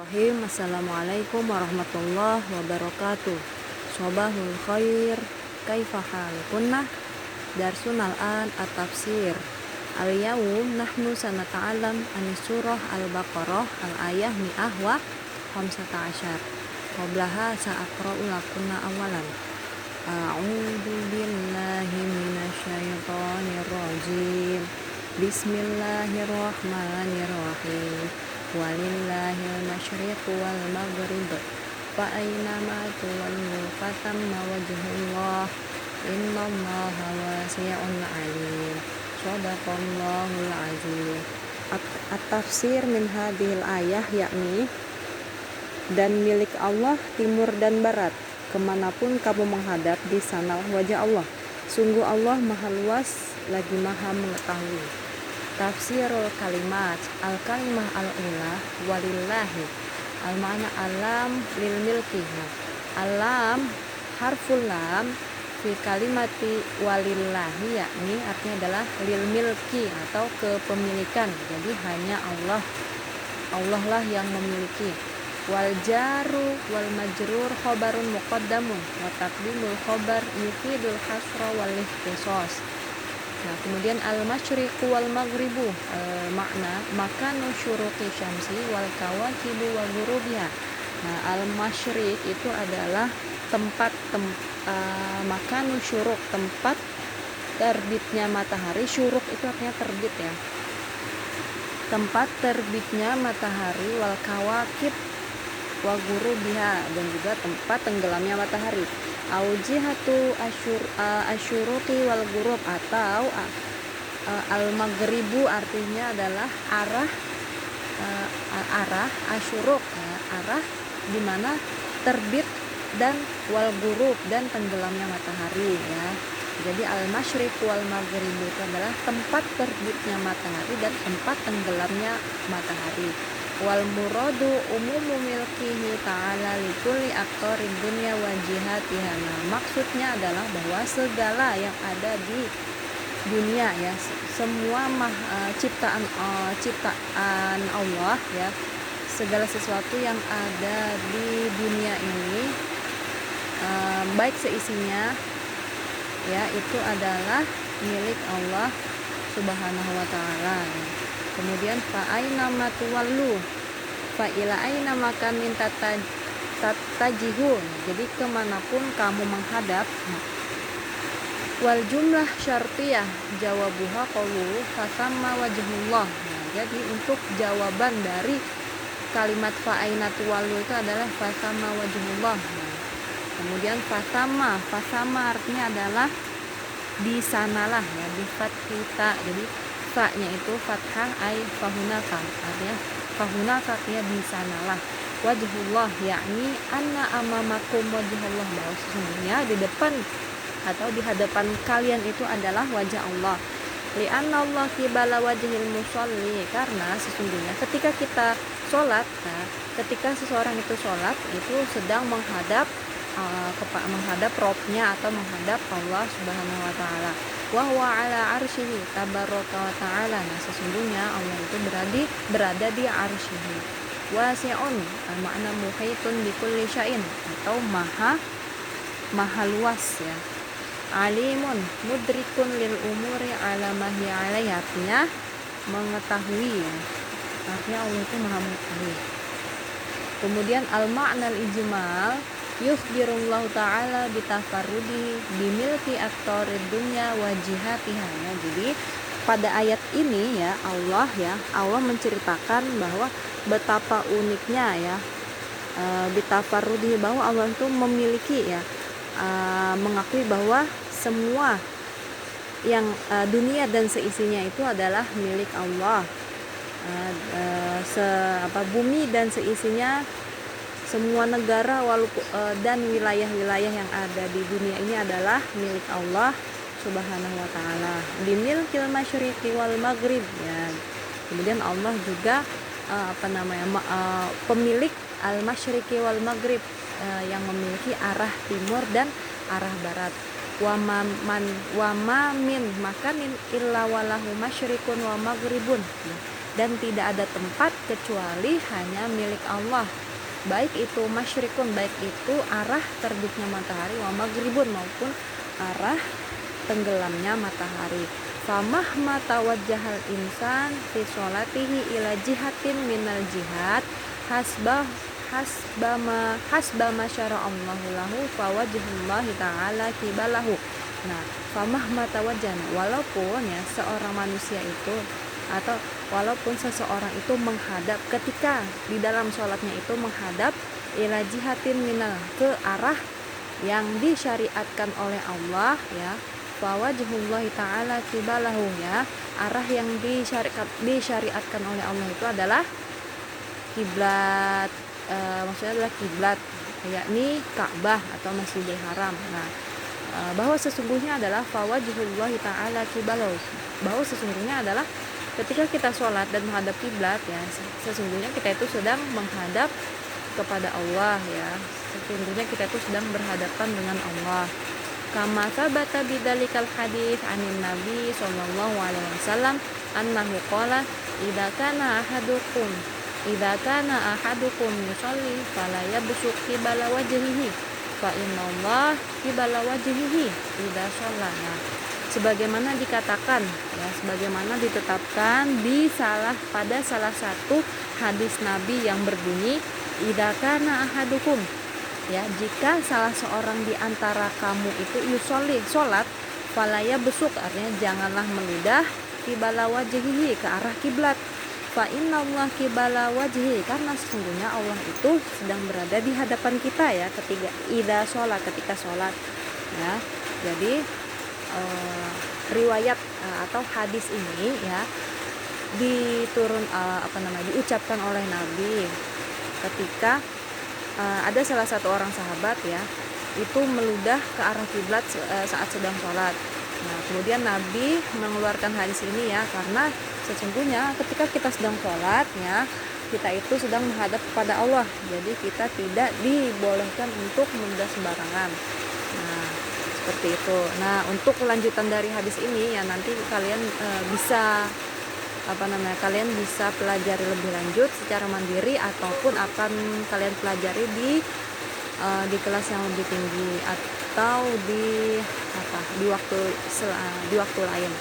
Assalamualaikum warahmatullahi wabarakatuh. Sobahul khair. Kaifa halukunna? Darsun al-an at-tafsir. Al-yawm nahnu sanata'alam anis surah al-baqarah al-ayah mi'ah wa khamsata asyar. Qablaha sa'aqra'u lakunna awalan. A'udzu billahi minasyaitonir rajim. Bismillahirrahmanirrahim. Walillahil masyriq wal maghrib fa aynama tuwallu fatamma wajhullah innallaha wasi'un alim. Shadaqallahul azim. At-tafsir min hadhil ayah yakni dan milik Allah timur dan barat, kemanapun kamu menghadap di sanalah wajah Allah. Sungguh Allah maha luas lagi maha mengetahui. Tafsirul kalimat al-kalimah al-ula walillahi al-ma'na alam lil milkiha. Alam harful lam fi kalimati walillahi yakni artinya adalah lil milki atau kepemilikan. Jadi hanya Allah lah yang memiliki. Wal jaru wal majrur khobarun muqaddamun wa taqdimul khobar yufidul hasra wal ikhtisas. Nah, kemudian al-masyriqu wal maghribu makna makanu syuruqi syamsi wal kawakibu wa ghurubiha. Nah, al-masyriq itu adalah tempat makanu syuruq, tempat terbitnya matahari. Syuruq itu artinya terbit ya. Tempat terbitnya matahari wal kawakib wa ghurubiha dan juga tempat tenggelamnya matahari. Aujihatu asyuruqi wal ghurub atau al-maghribu artinya adalah arah asyuruq ya, arah di mana terbit dan wal ghurub dan tenggelamnya matahari ya. Jadi al-masyriq wal maghribu itu adalah tempat terbitnya matahari dan tempat tenggelamnya matahari. Wal muradu umumu milkihi ta'ala likulli aqtarid dunya wa jihatiha. Maksudnya adalah bahwa segala yang ada di dunia ya, semua ciptaan Allah ya, segala sesuatu yang ada di dunia ini baik seisinya ya, itu adalah milik Allah Subhanahu wa taala. Kemudian fa aina matuwallu fa ila aina makanin tatajihun. Jadi kemanapun kamu menghadap. Wal jumlah syartiyah jawabuha qawlu fasamma wajhullah. Nah, jadi untuk jawaban dari kalimat fa aina tuwallu itu adalah fasamma wajhullah. Nah, kemudian fasama artinya adalah di sanalah ya, di fathita. Jadi fa-nya itu fathah ay fahunaka, artinya fahunaka artinya di sanalah. Wajhullah yakni anna amamakum wajhullah, bahwa sesungguhnya di depan atau di hadapan kalian itu adalah wajah Allah. Li'anna Allah qibala wajhil musalli, karena sesungguhnya ketika kita sholat, ketika seseorang itu sholat itu sedang menghadap Robnya atau menghadap Allah Subhanahu wa taala. Wa huwa ala arsyihi tabaraka wa ta'ala. Nah, sesungguhnya Allah itu berada di arsyihi. Wasi'un makna muhitun bi kulli syai'in atau maha luas ya. Alimun mudrikun lil umuri ala ma hiya alaihi, artinya mengetahui ya. Artinya Allah itu maha mengetahui. Kemudian al-ma'na al-ijmal yukhbirullahu ta'ala bitafarrudi bimilki aktorid dunya wa jihatiha. Jadi pada ayat ini ya Allah menceritakan bahwa betapa uniknya ya bitafarrudi, bahwa Allah itu memiliki ya mengakui bahwa semua yang dunia dan seisinya itu adalah milik Allah. Bumi dan seisinya, semua negara dan wilayah-wilayah yang ada di dunia ini adalah milik Allah Subhanahu wa taala. Bimilkil masyriqi wal maghrib ya. Kemudian Allah juga pemilik al-masyriqi wal maghrib yang memiliki arah timur dan arah barat. Wa ma min makanin illa walahu masyriqun wa maghribun. dan tidak ada tempat kecuali hanya milik Allah, baik itu masyrikun, baik itu arah terbitnya matahari, wa maghribun, maupun arah tenggelamnya matahari. Famah mata wajahal insan fi sholatihi ila jihatin minal jihad hasbama syara'allahu lahu fawajhullahi ta'ala kibalahu. Nah, famah mata wajana, walaupun ya seorang manusia itu atau walaupun seseorang itu menghadap ketika di dalam sholatnya itu menghadap ila jihatin minal, ke arah yang disyariatkan oleh Allah ya, fawajhullahi ta'ala kibalahu, ya arah yang disyariatkan oleh Allah itu adalah kiblat, maksudnya adalah kiblat, yakni Ka'bah atau Masjidil Haram. Nah, bahwa sesungguhnya adalah fawajhullahi ta'ala kibalahu, bahwa sesungguhnya adalah ketika kita sholat dan menghadap kiblat ya, sesungguhnya kita itu sedang menghadap kepada Allah ya, sesungguhnya kita itu sedang berhadapan dengan Allah. Kama sabata bidzalikal hadits anin Nabi sallallahu alaihi wasallam annahu qala idza kana ahadukum yusalli fala yabsuq qibala wajhihi fa innallaha qibala wajhihi idza shalla. Sebagaimana dikatakan ya, sebagaimana ditetapkan pada salah satu hadis Nabi yang berbunyi idza kana ahadukum, ya jika salah seorang di antara kamu itu yusolli, sholat, falaya besuk, artinya janganlah meludah, kibala wajhihi, ke arah kiblat, fa innallaha kibala wajhi, karena sesungguhnya Allah itu sedang berada di hadapan kita ya ketika sholat ya. Jadi riwayat atau hadis ini ya diucapkan oleh Nabi ketika ada salah satu orang sahabat ya itu meludah ke arah kiblat saat sedang sholat. Nah, kemudian Nabi mengeluarkan hadis ini ya, karena sesungguhnya ketika kita sedang sholat ya, kita itu sedang menghadap kepada Allah, jadi kita tidak dibolehkan untuk meludah sembarangan. Nah, seperti itu. Nah, untuk kelanjutan dari hadis ini ya nanti kalian kalian bisa pelajari lebih lanjut secara mandiri ataupun akan kalian pelajari di kelas yang lebih tinggi atau di waktu lain.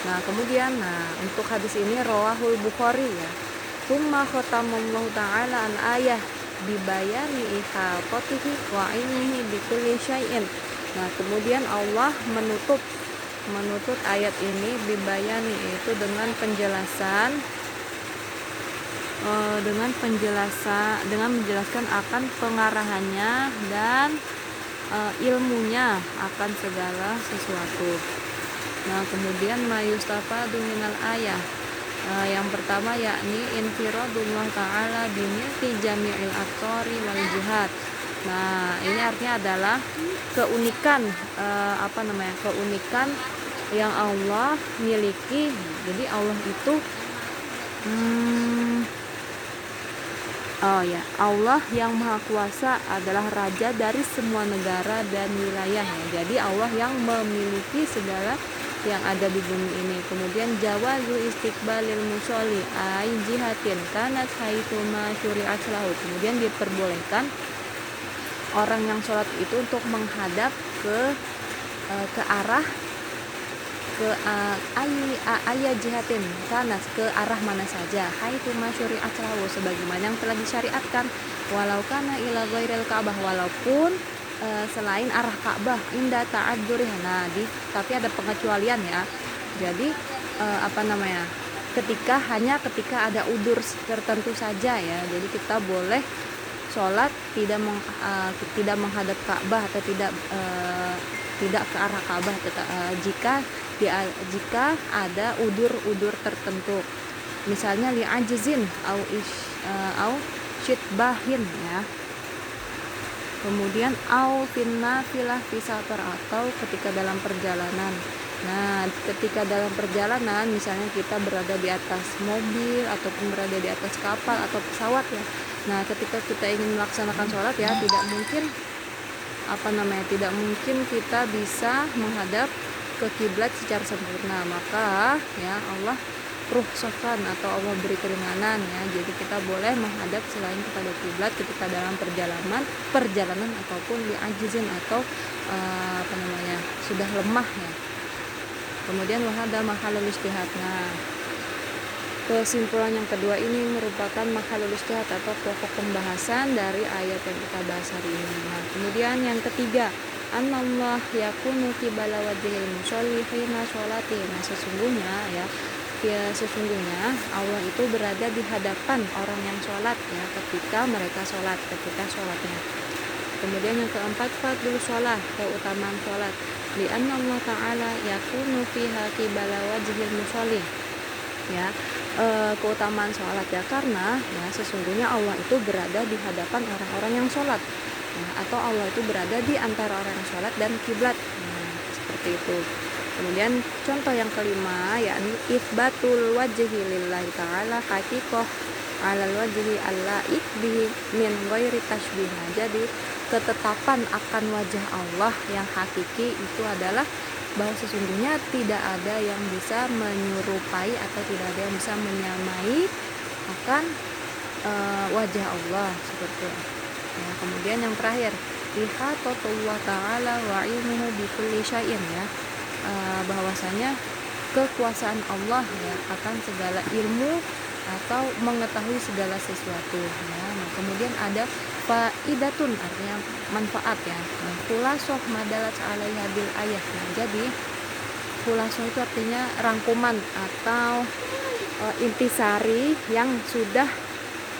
Nah, kemudian untuk hadis ini rawahul Bukhari ya. Tsumma khatamallahu ta'ala an ayah bibayani ihaqatihi wa ilmihi bi kulli syai'in. Nah, kemudian Allah menutup ayat ini bibayani, itu dengan menjelaskan akan pengarahannya dan ilmunya akan segala sesuatu. Nah, kemudian mayustafadu minal ayah, yang pertama yakni infiradullah ta'ala bimilki jami'il aqtari wal jihad. Nah, ini artinya adalah keunikan yang Allah miliki. Jadi Allah itu Allah yang Maha Kuasa adalah raja dari semua negara dan wilayah ya. Jadi Allah yang memiliki segala yang ada di bumi ini. Kemudian jawazu istiqbalil musolli ay jihatin kanat haitsu ma syuri'at lahu. Kemudian diperbolehkan orang yang sholat itu untuk menghadap ke arah ayat jihatin kanas, ke arah mana saja, haitsu masyuri aslahu, sebagaimana yang telah disyariatkan, walau kana ila ghairil Ka'bah, walaupun selain arah Ka'bah, inda ta'adzurih. Nah, tapi ada pengecualian ya. Jadi ketika ada udur tertentu saja ya. Jadi kita boleh sholat tidak menghadap Ka'bah atau tidak ke arah Ka'bah jika ada udur tertentu, misalnya li'ajzin au syitbahin ya. Kemudian au finnafilah fisator, atau ketika dalam perjalanan. Nah, ketika dalam perjalanan misalnya kita berada di atas mobil ataupun berada di atas kapal atau pesawat ya. Nah, ketika kita ingin melaksanakan sholat ya, tidak mungkin kita bisa menghadap ke kiblat secara sempurna, maka ya Allah rukhsatan atau Allah beri keringanan ya. Jadi kita boleh menghadap selain kepada kiblat ketika dalam perjalanan ataupun li'ajizin atau sudah lemah ya. Kemudian wahada mahalul ijtihad. Nah, kesimpulan yang kedua ini merupakan mahalul ijtihad atau pokok pembahasan dari ayat yang kita bahas hari ini. Nah, kemudian yang ketiga, annallah yakunu qibala wajhil musolli hina sholati. Nah, sesungguhnya Allah itu berada di hadapan orang yang sholat ya, ketika sholatnya. Kemudian yang keempat, fadlul sholat, keutamaan sholat. Li anna Allah Ta'ala yakunu fiha qibala wajhil musolli. Ya, keutamaan sholat ya, karena ya sesungguhnya Allah itu berada di hadapan orang-orang yang sholat ya, atau Allah itu berada di antara orang yang sholat dan kiblat. Nah, seperti itu. Kemudian contoh yang kelima yakni itsbatul wajhi lillahi ta'ala haqiqah alal wajhi allaik bihi min ghairi tasybih. Nah, jadi ketetapan akan wajah Allah yang hakiki itu adalah bahwa sesungguhnya tidak ada yang bisa menyerupai atau tidak ada yang bisa menyamai akan wajah Allah seperti itu. Nah, kemudian yang terakhir, ihatatullah ta'ala wa ilmuhu bi kulli syai'in ya. Bahwasanya kekuasaan Allah ya akan segala ilmu atau mengetahui segala sesuatu ya. Nah, kemudian ada faidatun, artinya manfaat ya. Nah, khulasoh madalat alaiha bil ayah. Nah, jadi khulasoh itu artinya rangkuman atau intisari yang sudah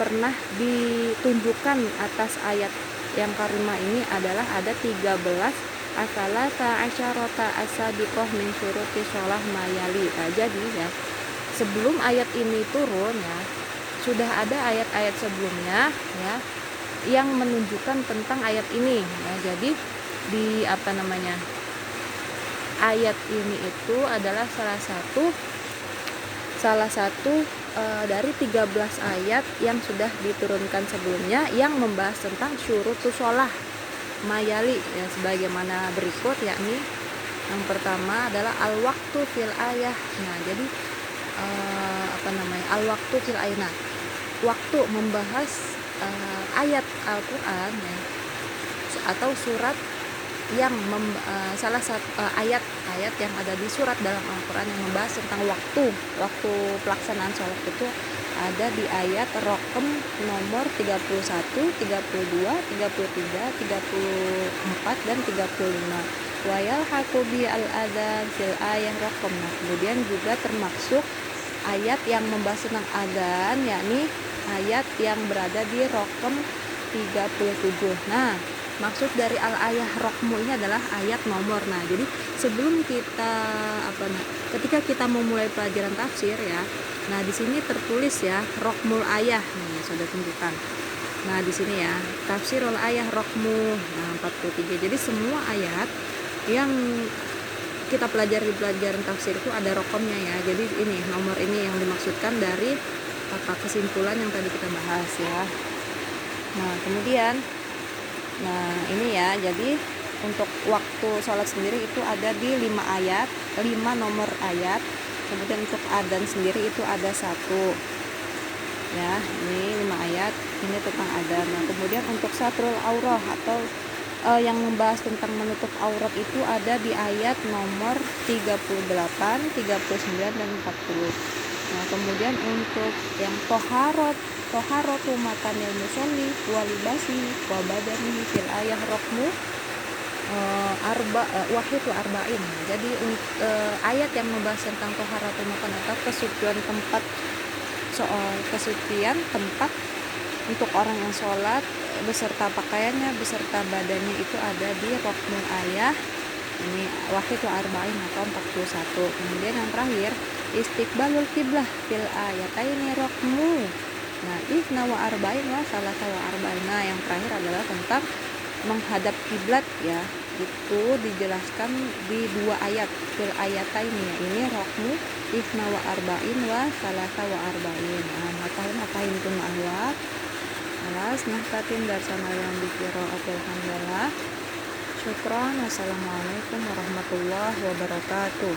pernah ditunjukkan atas ayat yang karimah ini adalah ada 13 asalata asyarata asabiqoh min syuruti sholah mayali. Nah, jadi ya sebelum ayat ini turun ya sudah ada ayat-ayat sebelumnya ya yang menunjukkan tentang ayat ini ya. Jadi di ayat ini itu adalah salah satu dari 13 ayat yang sudah diturunkan sebelumnya yang membahas tentang syurutus sholah mayali ya, sebagaimana berikut, yakni yang pertama adalah al-waktu fil ayah. Nah, jadi al-waktu fil ayah. Nah, waktu membahas ayat Al-Qur'an ya, atau surat yang salah satu ayat yang ada di surat dalam Al-Qur'an yang membahas tentang waktu pelaksanaan sholat itu ada di ayat Rokem nomor 31, 32, 33, 34 dan 35. Wayal hakubi al-adzan fil ayat Rokem. Nah, kemudian juga termasuk ayat yang membahas tentang adzan, yakni ayat yang berada di Rokem 37. Nah, maksud dari al-ayah rokmu ini adalah ayat nomor. Nah, jadi sebelum kita ketika kita memulai pelajaran tafsir ya, nah di sini tertulis ya rokmul ayah. Nih, sudah tunjukkan. Nah, di sini ya tafsirul ayah rokmu. Nah, 43. Jadi semua ayat yang kita pelajari di pelajaran tafsir itu ada rokomnya ya. Jadi ini nomor ini yang dimaksudkan dari kesimpulan yang tadi kita bahas ya. Nah, kemudian ini ya, jadi untuk waktu sholat sendiri itu ada di 5 nomor ayat. Kemudian untuk adzan sendiri itu ada 1 ya, ini 5 ayat ini tentang adzan. Nah, kemudian untuk satrul aurah atau yang membahas tentang menutup aurat itu ada di ayat nomor 38, 39 dan 40. Nah, kemudian untuk yang toharatu makanil musolli walibasi wabadani fil ayah rokmu arba'in. Jadi ayat yang membahas tentang toharatu makan atau kesucian tempat untuk orang yang sholat beserta pakaiannya beserta badannya itu ada di rokmu ayah ini wahidu arba'in atau 41. Kemudian yang terakhir istiqbalul kiblah fil ayataini rokmu. Nah, ifna wa arba'in wa salasa wa arba'in. Nah, yang terakhir adalah tentang menghadap kiblat ya. Itu dijelaskan di 2 ayat fil ayataini ya. Ini rokmu ifna wa arba'in wa salasa wa arba'in. Nah, matahin pun ahwat. Alas nahtatim darsana yang biqiraatil hamdalah. Syukran. Wassalamualaikum warahmatullahi wabarakatuh.